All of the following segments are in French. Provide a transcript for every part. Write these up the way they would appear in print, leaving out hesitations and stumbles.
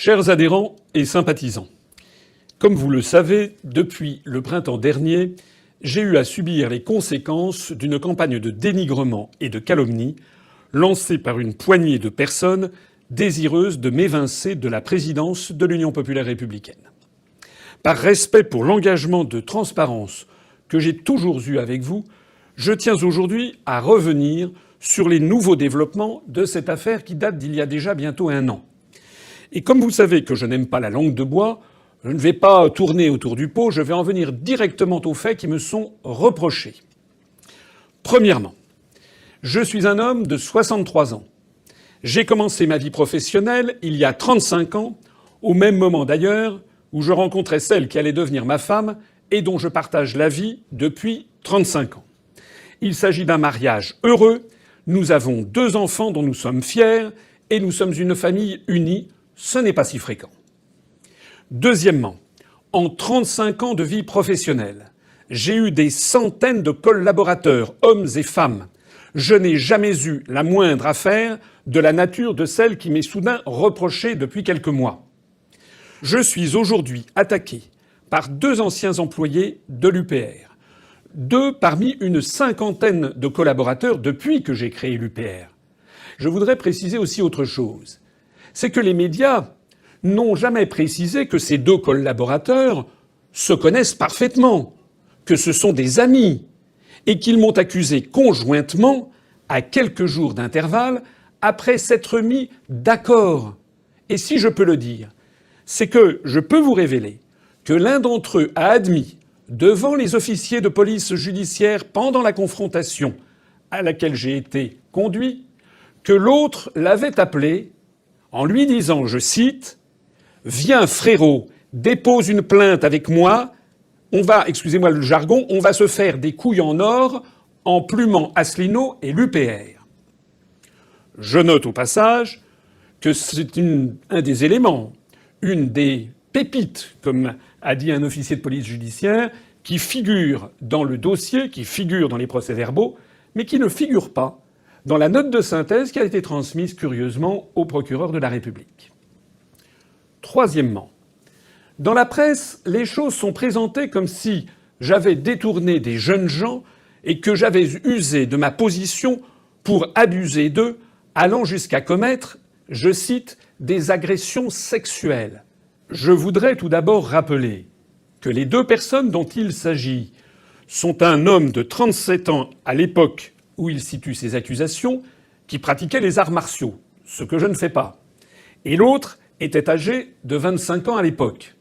Chers adhérents et sympathisants, comme vous le savez, depuis le printemps dernier, j'ai eu à subir les conséquences d'une campagne de dénigrement et de calomnie lancée par une poignée de personnes désireuses de m'évincer de la présidence de l'Union populaire républicaine. Par respect pour l'engagement de transparence que j'ai toujours eu avec vous, je tiens aujourd'hui à revenir sur les nouveaux développements de cette affaire qui date d'il y a déjà bientôt 1 an. Et comme vous savez que je n'aime pas la langue de bois, je ne vais pas tourner autour du pot, je vais en venir directement aux faits qui me sont reprochés. Premièrement, je suis un homme de 63 ans. J'ai commencé ma vie professionnelle il y a 35 ans, au même moment d'ailleurs où je rencontrais celle qui allait devenir ma femme et dont je partage la vie depuis 35 ans. Il s'agit d'un mariage heureux, nous avons 2 enfants dont nous sommes fiers et nous sommes une famille unie. Ce n'est pas si fréquent. Deuxièmement, en 35 ans de vie professionnelle, j'ai eu des centaines de collaborateurs, hommes et femmes. Je n'ai jamais eu la moindre affaire de la nature de celle qui m'est soudain reprochée depuis quelques mois. Je suis aujourd'hui attaqué par 2 anciens employés de l'UPR, 2 parmi une cinquantaine de collaborateurs depuis que j'ai créé l'UPR. Je voudrais préciser aussi autre chose. C'est que les médias n'ont jamais précisé que ces 2 collaborateurs se connaissent parfaitement, que ce sont des amis, et qu'ils m'ont accusé conjointement, à quelques jours d'intervalle, après s'être mis d'accord. Et si je peux le dire, c'est que je peux vous révéler que l'un d'entre eux a admis, devant les officiers de police judiciaire pendant la confrontation à laquelle j'ai été conduit, que l'autre l'avait appelé en lui disant, je cite, « Viens frérot, dépose une plainte avec moi, on va, excusez-moi le jargon, on va se faire des couilles en or en plumant Asselineau et l'UPR ». Je note au passage que c'est un des éléments, une des pépites, comme a dit un officier de police judiciaire, qui figure dans le dossier, qui figure dans les procès-verbaux, mais qui ne figure pas dans la note de synthèse qui a été transmise curieusement au procureur de la République. Troisièmement, dans la presse, les choses sont présentées comme si j'avais détourné des jeunes gens et que j'avais usé de ma position pour abuser d'eux, allant jusqu'à commettre, je cite, des agressions sexuelles. Je voudrais tout d'abord rappeler que les 2 personnes dont il s'agit sont un homme de 37 ans à l'époque où il situe ces accusations, qui pratiquait les arts martiaux, ce que je ne fais pas. Et l'autre était âgé de 25 ans à l'époque.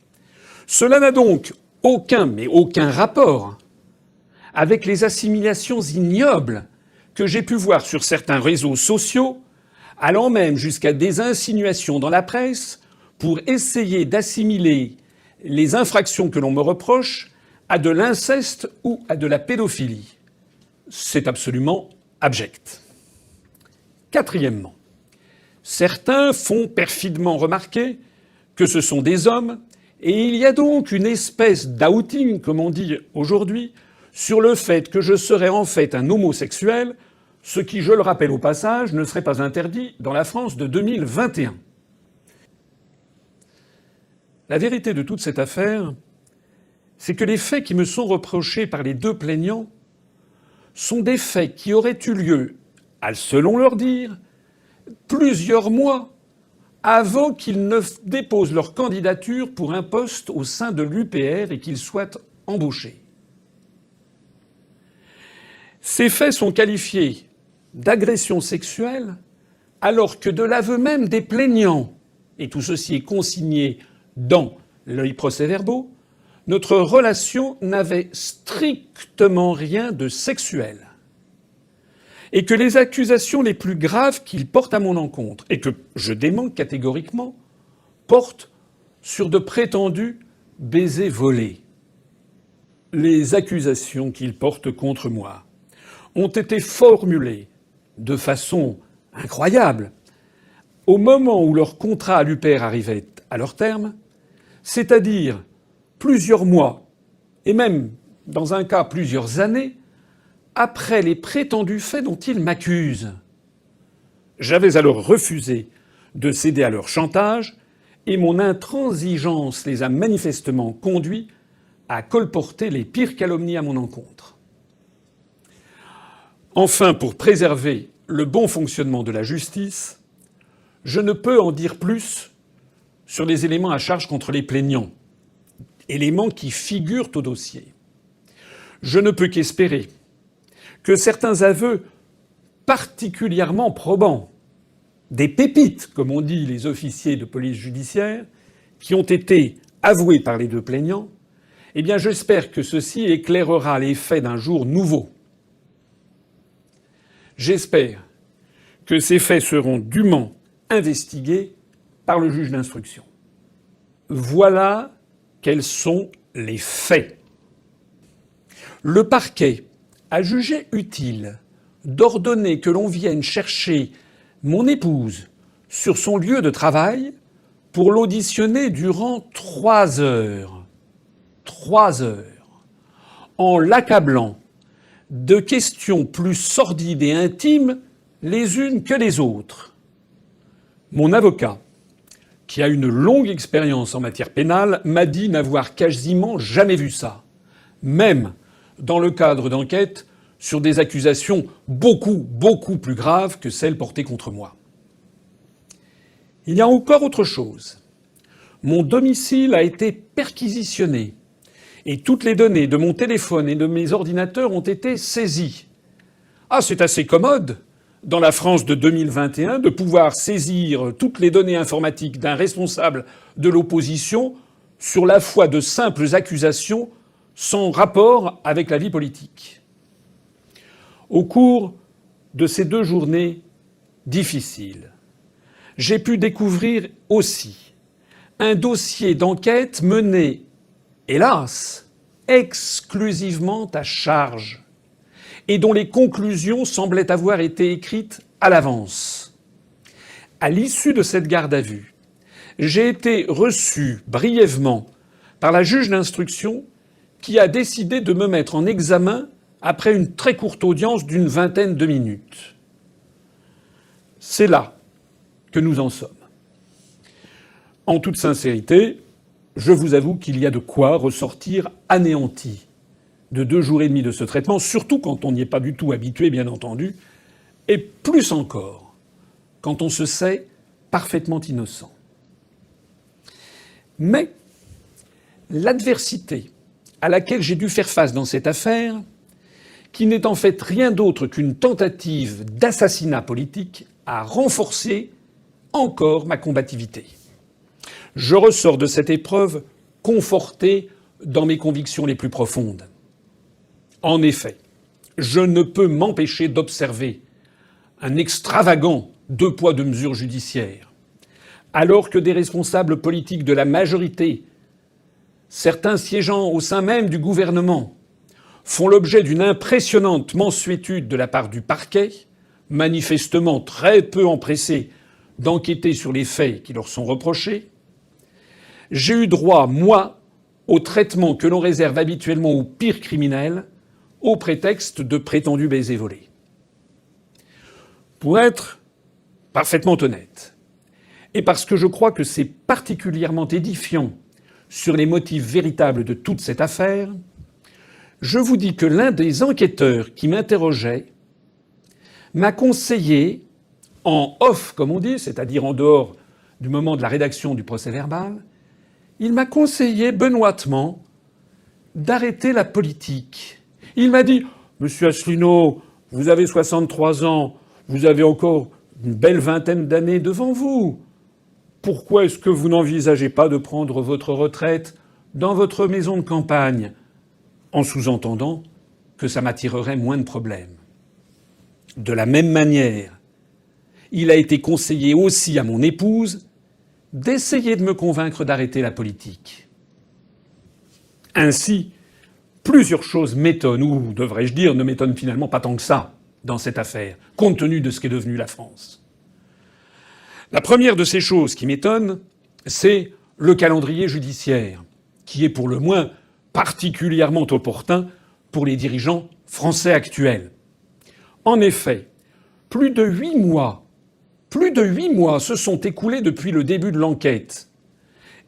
Cela n'a donc aucun rapport avec les assimilations ignobles que j'ai pu voir sur certains réseaux sociaux, allant même jusqu'à des insinuations dans la presse pour essayer d'assimiler les infractions que l'on me reproche à de l'inceste ou à de la pédophilie. C'est absolument abject. Quatrièmement, certains font perfidement remarquer que ce sont des hommes, et il y a donc une espèce d'outing, comme on dit aujourd'hui, sur le fait que je serais en fait un homosexuel, ce qui, je le rappelle au passage, ne serait pas interdit dans la France de 2021. La vérité de toute cette affaire, c'est que les faits qui me sont reprochés par les 2 plaignants sont des faits qui auraient eu lieu, selon leur dire, plusieurs mois avant qu'ils ne déposent leur candidature pour un poste au sein de l'UPR et qu'ils soient embauchés. Ces faits sont qualifiés d'agression sexuelle alors que de l'aveu même des plaignants, et tout ceci est consigné dans les procès-verbaux, notre relation n'avait strictement rien de sexuel. Et que les accusations les plus graves qu'il porte à mon encontre, et que je dément catégoriquement, portent sur de prétendus baisers volés. Les accusations qu'il porte contre moi ont été formulées de façon incroyable au moment où leur contrat à l'UPR arrivait à leur terme, c'est-à-dire plusieurs mois, et même, dans un cas, plusieurs années, après les prétendus faits dont ils m'accusent. J'avais alors refusé de céder à leur chantage et mon intransigeance les a manifestement conduits à colporter les pires calomnies à mon encontre. Enfin, pour préserver le bon fonctionnement de la justice, je ne peux en dire plus sur les éléments à charge contre les plaignants, éléments qui figurent au dossier. Je ne peux qu'espérer que certains aveux particulièrement probants, des pépites, comme on dit les officiers de police judiciaire, qui ont été avoués par les deux plaignants, eh bien j'espère que ceci éclairera les faits d'un jour nouveau. J'espère que ces faits seront dûment investigués par le juge d'instruction. Voilà quels sont les faits. Le parquet a jugé utile d'ordonner que l'on vienne chercher mon épouse sur son lieu de travail pour l'auditionner durant 3 heures. 3 heures. En l'accablant de questions plus sordides et intimes les unes que les autres. Mon avocat, qui a une longue expérience en matière pénale, m'a dit n'avoir quasiment jamais vu ça, même dans le cadre d'enquêtes sur des accusations beaucoup plus graves que celles portées contre moi. Il y a encore autre chose. Mon domicile a été perquisitionné et toutes les données de mon téléphone et de mes ordinateurs ont été saisies. Ah, c'est assez commode, dans la France de 2021, de pouvoir saisir toutes les données informatiques d'un responsable de l'opposition sur la foi de simples accusations sans rapport avec la vie politique. Au cours de ces 2 journées difficiles, j'ai pu découvrir aussi un dossier d'enquête mené, hélas, exclusivement à charge et dont les conclusions semblaient avoir été écrites à l'avance. À l'issue de cette garde à vue, j'ai été reçu brièvement par la juge d'instruction qui a décidé de me mettre en examen après une très courte audience d'une 20aine de minutes. C'est là que nous en sommes. En toute sincérité, je vous avoue qu'il y a de quoi ressortir anéanti de 2 jours et demi de ce traitement, surtout quand on n'y est pas du tout habitué, bien entendu, et plus encore quand on se sait parfaitement innocent. Mais l'adversité à laquelle j'ai dû faire face dans cette affaire, qui n'est en fait rien d'autre qu'une tentative d'assassinat politique, a renforcé encore ma combativité. Je ressors de cette épreuve conforté dans mes convictions les plus profondes. En effet, je ne peux m'empêcher d'observer un extravagant 2 poids 2 mesures judiciaire, alors que des responsables politiques de la majorité, certains siégeant au sein même du gouvernement, font l'objet d'une impressionnante mansuétude de la part du parquet, manifestement très peu empressé d'enquêter sur les faits qui leur sont reprochés. J'ai eu droit, moi, au traitement que l'on réserve habituellement aux pires criminels, au prétexte de prétendus baisers volés. Pour être parfaitement honnête, et parce que je crois que c'est particulièrement édifiant sur les motifs véritables de toute cette affaire, je vous dis que l'un des enquêteurs qui m'interrogeait m'a conseillé, en off, comme on dit, c'est-à-dire en dehors du moment de la rédaction du procès-verbal, il m'a conseillé benoîtement d'arrêter la politique. Il m'a dit « Monsieur Asselineau, vous avez 63 ans, vous avez encore une belle 20aine d'années devant vous. Pourquoi est-ce que vous n'envisagez pas de prendre votre retraite dans votre maison de campagne ?» en sous-entendant que ça m'attirerait moins de problèmes. De la même manière, il a été conseillé aussi à mon épouse d'essayer de me convaincre d'arrêter la politique. Ainsi, plusieurs choses m'étonnent, ou devrais-je dire, ne m'étonnent finalement pas tant que ça dans cette affaire, compte tenu de ce qu'est devenue la France. La première de ces choses qui m'étonne, c'est le calendrier judiciaire, qui est pour le moins particulièrement opportun pour les dirigeants français actuels. En effet, plus de 8 mois se sont écoulés depuis le début de l'enquête,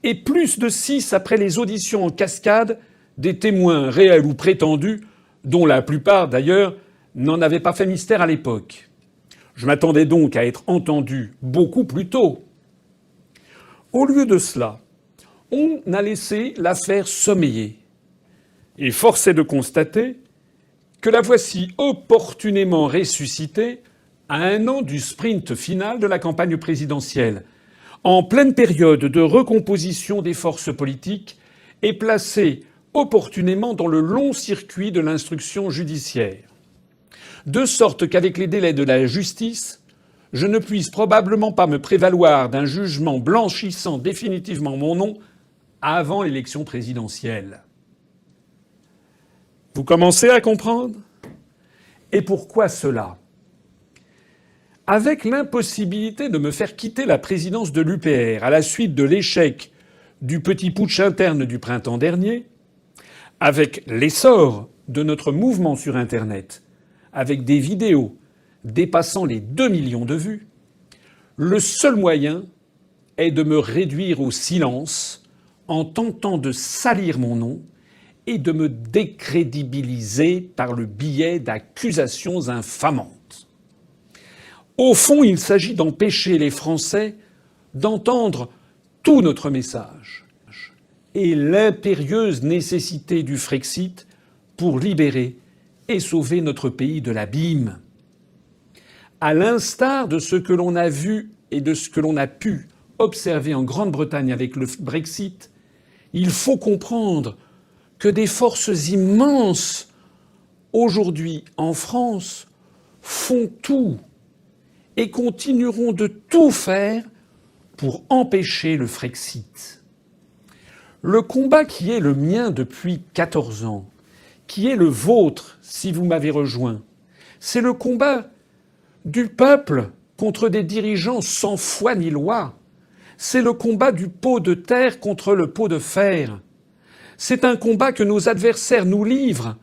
et plus de 6 après les auditions en cascade des témoins réels ou prétendus, dont la plupart d'ailleurs n'en avaient pas fait mystère à l'époque. Je m'attendais donc à être entendu beaucoup plus tôt. Au lieu de cela, on a laissé l'affaire sommeiller. Et force est de constater que la voici opportunément ressuscitée à 1 an du sprint final de la campagne présidentielle, en pleine période de recomposition des forces politiques et placée opportunément dans le long circuit de l'instruction judiciaire. De sorte qu'avec les délais de la justice, je ne puisse probablement pas me prévaloir d'un jugement blanchissant définitivement mon nom avant l'élection présidentielle. Vous commencez à comprendre ? Et pourquoi cela ? Avec l'impossibilité de me faire quitter la présidence de l'UPR à la suite de l'échec du petit putsch interne du printemps dernier, avec l'essor de notre mouvement sur Internet, avec des vidéos dépassant les 2 millions de vues, le seul moyen est de me réduire au silence en tentant de salir mon nom et de me décrédibiliser par le biais d'accusations infamantes. Au fond, il s'agit d'empêcher les Français d'entendre tout notre message et l'impérieuse nécessité du Frexit pour libérer et sauver notre pays de l'abîme. À l'instar de ce que l'on a vu et de ce que l'on a pu observer en Grande-Bretagne avec le Brexit, il faut comprendre que des forces immenses, aujourd'hui en France, font tout et continueront de tout faire pour empêcher le Frexit. Le combat qui est le mien depuis 14 ans, qui est le vôtre si vous m'avez rejoint, c'est le combat du peuple contre des dirigeants sans foi ni loi. C'est le combat du pot de terre contre le pot de fer. C'est un combat que nos adversaires nous livrent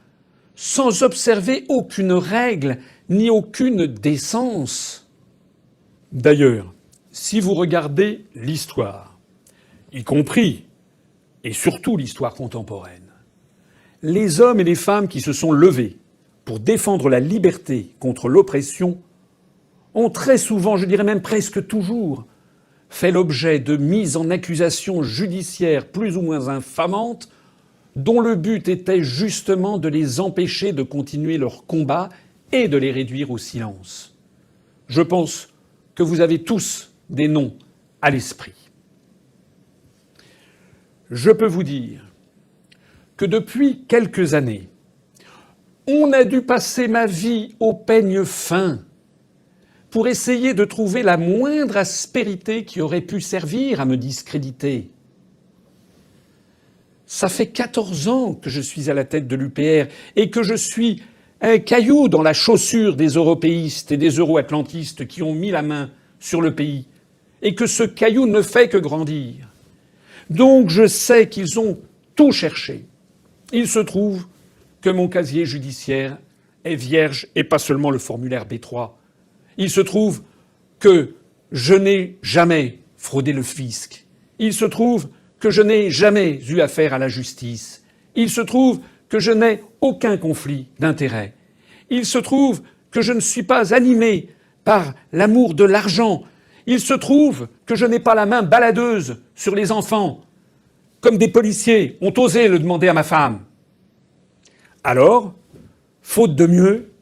sans observer aucune règle ni aucune décence. D'ailleurs, si vous regardez l'histoire, y compris et surtout l'histoire contemporaine, les hommes et les femmes qui se sont levés pour défendre la liberté contre l'oppression ont très souvent, je dirais même presque toujours, fait l'objet de mises en accusation judiciaires plus ou moins infamantes, dont le but était justement de les empêcher de continuer leur combat et de les réduire au silence. Je pense que vous avez tous des noms à l'esprit. Je peux vous dire que depuis quelques années, on a dû passer ma vie au peigne fin pour essayer de trouver la moindre aspérité qui aurait pu servir à me discréditer. Ça fait 14 ans que je suis à la tête de l'UPR et que je suis un caillou dans la chaussure des européistes et des euro-atlantistes qui ont mis la main sur le pays et que ce caillou ne fait que grandir. Donc je sais qu'ils ont tout cherché. Il se trouve que mon casier judiciaire est vierge et pas seulement le formulaire B3. Il se trouve que je n'ai jamais fraudé le fisc. Il se trouve que je n'ai jamais eu affaire à la justice. Il se trouve que je n'ai aucun conflit d'intérêts. Il se trouve que je ne suis pas animé par l'amour de l'argent. Il se trouve que je n'ai pas la main baladeuse sur les enfants, comme des policiers ont osé le demander à ma femme. Alors, faute de mieux,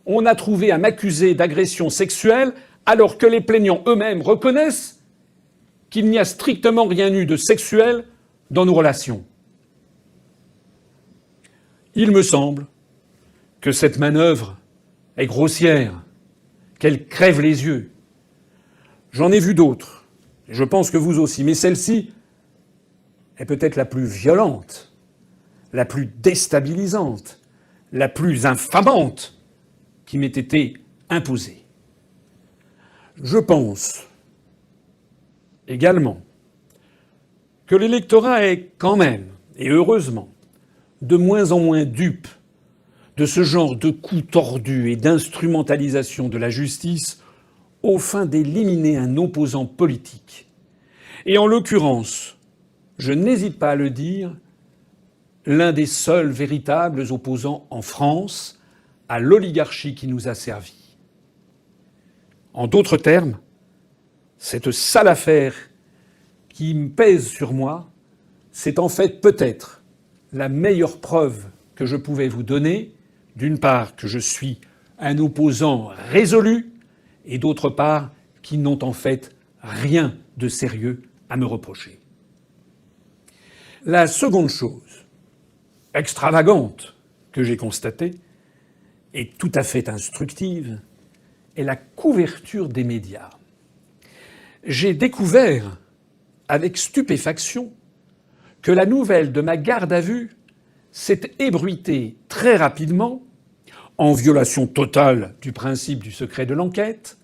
on a trouvé à m'accuser d'agression sexuelle alors que les plaignants eux-mêmes reconnaissent qu'il n'y a strictement rien eu de sexuel dans nos relations. Il me semble que cette manœuvre est grossière, qu'elle crève les yeux. J'en ai vu d'autres, et je pense que vous aussi, mais celle-ci est peut-être la plus violente, la plus déstabilisante, la plus infamante qui m'ait été imposée. Je pense également que l'électorat est quand même, et heureusement, de moins en moins dupe de ce genre de coups tordus et d'instrumentalisation de la justice aux fins d'éliminer un opposant politique. Et en l'occurrence, je n'hésite pas à le dire, l'un des seuls véritables opposants en France à l'oligarchie qui nous a servi. En d'autres termes, cette sale affaire qui me pèse sur moi, c'est en fait peut-être la meilleure preuve que je pouvais vous donner, d'une part que je suis un opposant résolu, et d'autre part qu'ils n'ont en fait rien de sérieux à me reprocher. La seconde chose extravagante que j'ai constatée, et tout à fait instructive, est la couverture des médias. J'ai découvert avec stupéfaction que la nouvelle de ma garde à vue s'est ébruitée très rapidement, en violation totale du principe du secret de l'enquête,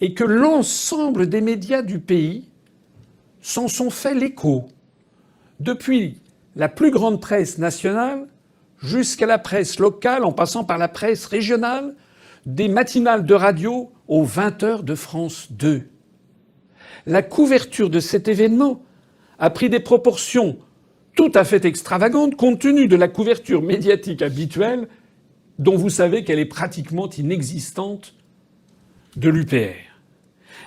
et que l'ensemble des médias du pays s'en sont fait l'écho, depuis la plus grande presse nationale jusqu'à la presse locale, en passant par la presse régionale, des matinales de radio aux 20h de France 2. La couverture de cet événement a pris des proportions tout à fait extravagantes compte tenu de la couverture médiatique habituelle dont vous savez qu'elle est pratiquement inexistante de l'UPR.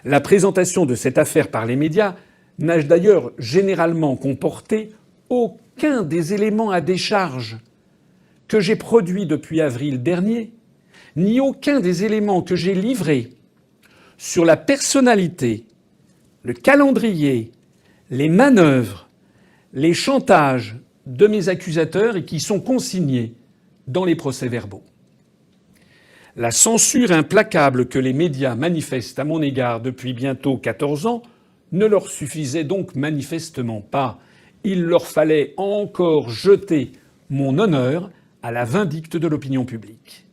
La présentation de cette affaire par les médias n'a d'ailleurs généralement comporté aucun des éléments à décharge que j'ai produits depuis avril dernier, ni aucun des éléments que j'ai livrés sur la personnalité, le calendrier, les manœuvres, les chantages de mes accusateurs et qui sont consignés dans les procès-verbaux. La censure implacable que les médias manifestent à mon égard depuis bientôt 14 ans ne leur suffisait donc manifestement pas. Il leur fallait encore jeter mon honneur à la vindicte de l'opinion publique.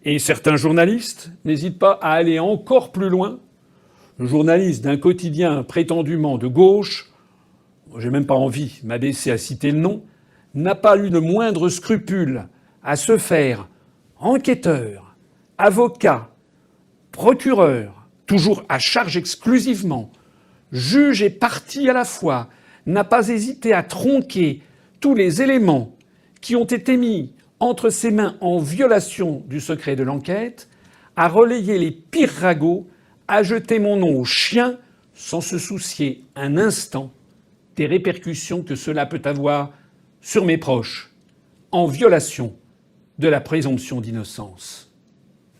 Et certains journalistes n'hésitent pas à aller encore plus loin. Le journaliste d'un quotidien prétendument de gauche, j'ai même pas envie de m'abaisser à citer le nom, n'a pas eu le moindre scrupule à se faire enquêteur, avocat, procureur, toujours à charge exclusivement, juge et partie à la fois, n'a pas hésité à tronquer tous les éléments qui ont été mis entre ses mains en violation du secret de l'enquête, à relayer les pires ragots, à jeter mon nom au chien sans se soucier un instant des répercussions que cela peut avoir sur mes proches, en violation de la présomption d'innocence.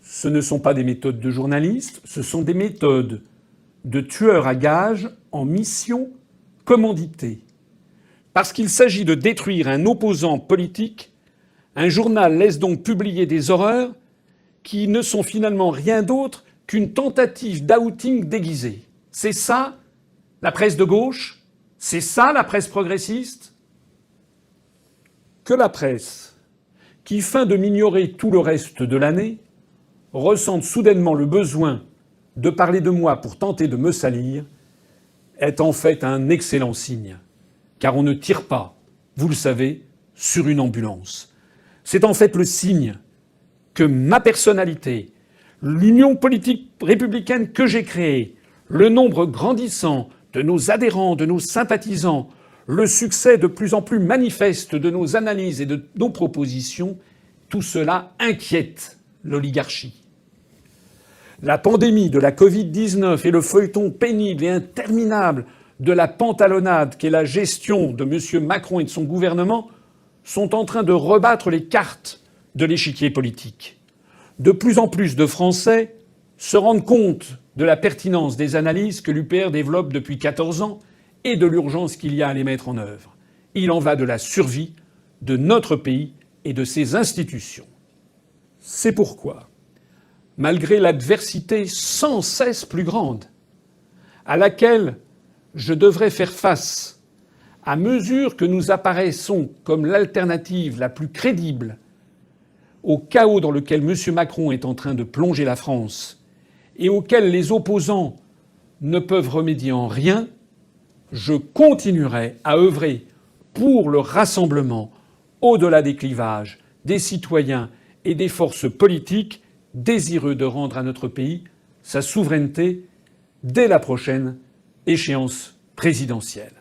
Ce ne sont pas des méthodes de journalistes, ce sont des méthodes de tueurs à gages en mission commanditée. Parce qu'il s'agit de détruire un opposant politique, un journal laisse donc publier des horreurs qui ne sont finalement rien d'autre qu'une tentative d'outing déguisé. C'est ça la presse de gauche? C'est ça la presse progressiste? Que la presse, qui feint de m'ignorer tout le reste de l'année, ressente soudainement le besoin de parler de moi pour tenter de me salir, est en fait un excellent signe. Car on ne tire pas, vous le savez, sur une ambulance. C'est en fait le signe que ma personnalité, l'union politique républicaine que j'ai créée, le nombre grandissant de nos adhérents, de nos sympathisants, le succès de plus en plus manifeste de nos analyses et de nos propositions, tout cela inquiète l'oligarchie. La pandémie de la Covid-19 et le feuilleton pénible et interminable de la pantalonnade qu'est la gestion de M. Macron et de son gouvernement sont en train de rebattre les cartes de l'échiquier politique. De plus en plus de Français se rendent compte de la pertinence des analyses que l'UPR développe depuis 14 ans et de l'urgence qu'il y a à les mettre en œuvre. Il en va de la survie de notre pays et de ses institutions. C'est pourquoi, malgré l'adversité sans cesse plus grande à laquelle je devrais faire face à mesure que nous apparaissons comme l'alternative la plus crédible au chaos dans lequel M. Macron est en train de plonger la France et auquel les opposants ne peuvent remédier en rien, je continuerai à œuvrer pour le rassemblement, au-delà des clivages, des citoyens et des forces politiques désireux de rendre à notre pays sa souveraineté dès la prochaine échéance présidentielle.